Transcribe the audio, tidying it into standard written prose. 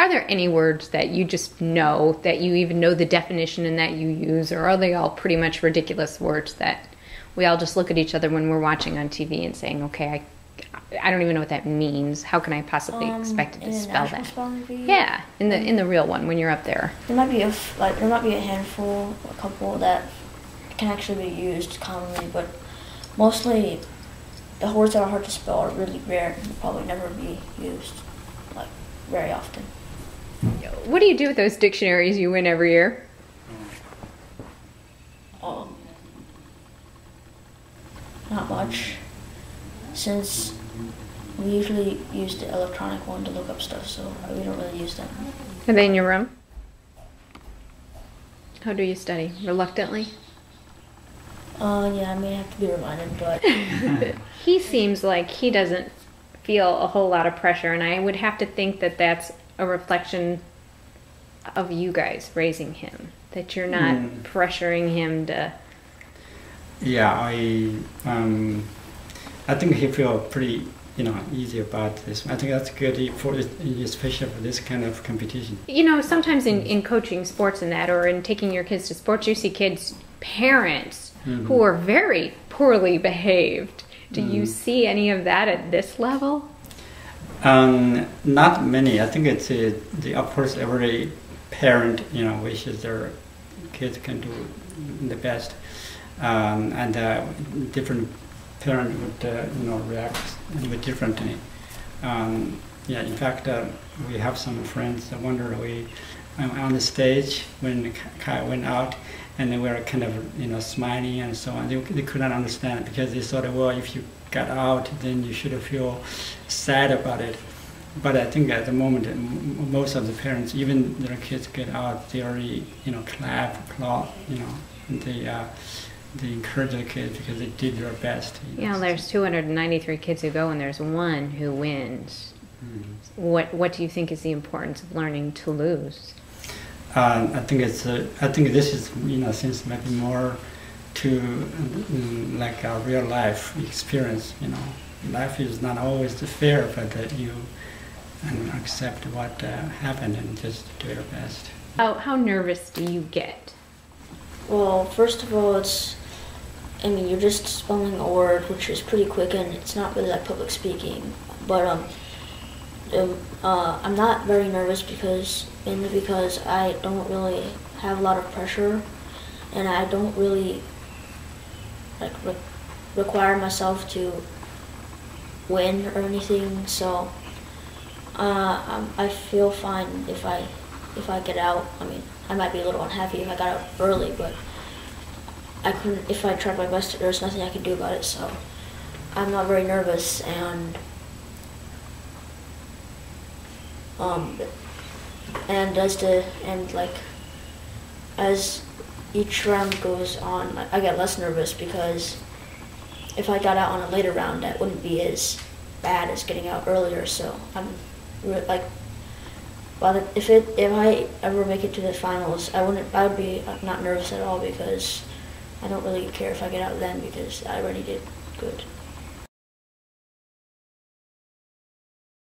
Are there any words that you just know, that you even know the definition and that you use, or are they all pretty much ridiculous words that we all just look at each other when we're watching on TV and saying, okay, I don't even know what that means. How can I possibly expect it to spell that? Yeah, in the real one when you're up there. There might be a handful, a couple that can actually be used commonly, but mostly the words that are hard to spell are really rare and will probably never be used like very often. What do you do with those dictionaries you win every year? Not much, since we usually use the electronic one to look up stuff, so we don't really use them. Are they in your room? How do you study? Reluctantly? Yeah, I may have to be reminded, but... He seems like he doesn't feel a whole lot of pressure, and I would have to think that that's a reflection of you guys raising him, that you're not pressuring him to... Yeah, I think he feels pretty, easy about this. I think that's good especially for this kind of competition. Sometimes in coaching sports and that, or in taking your kids to sports, you see kids, parents who are very poorly behaved. Do you see any of that at this level? Not many. I think it's of course every parent wishes their kids can do the best, and different parent would react differently. Yeah, in fact, we have some friends that wonder on the stage when Kyle went out, and they were kind of smiling and so on. They could not understand because they thought, well, if you got out, then you should feel sad about it. But I think at the moment, most of the parents, even their kids get out, they already clap, applaud, and they encourage the kids because they did their best. There's 293 kids who go, and there's one who wins. What do you think is the importance of learning to lose? I think this is since maybe more to like a real life experience. Life is not always fair, but you accept what happened and just do your best. How nervous do you get? Well, first of all, you're just spelling a word, which is pretty quick, and it's not really like public speaking. But I'm not very nervous mainly because I don't really have a lot of pressure, and I don't really require myself to win or anything. So I feel fine if I get out. I might be a little unhappy if I got out early, but if I tried my best, there's nothing I can do about it. So I'm not very nervous, and as each round goes on, I get less nervous, because if I got out on a later round, that wouldn't be as bad as getting out earlier. So if I ever make it to the finals, I would be not nervous at all, because I don't really care if I get out then, because I already did good.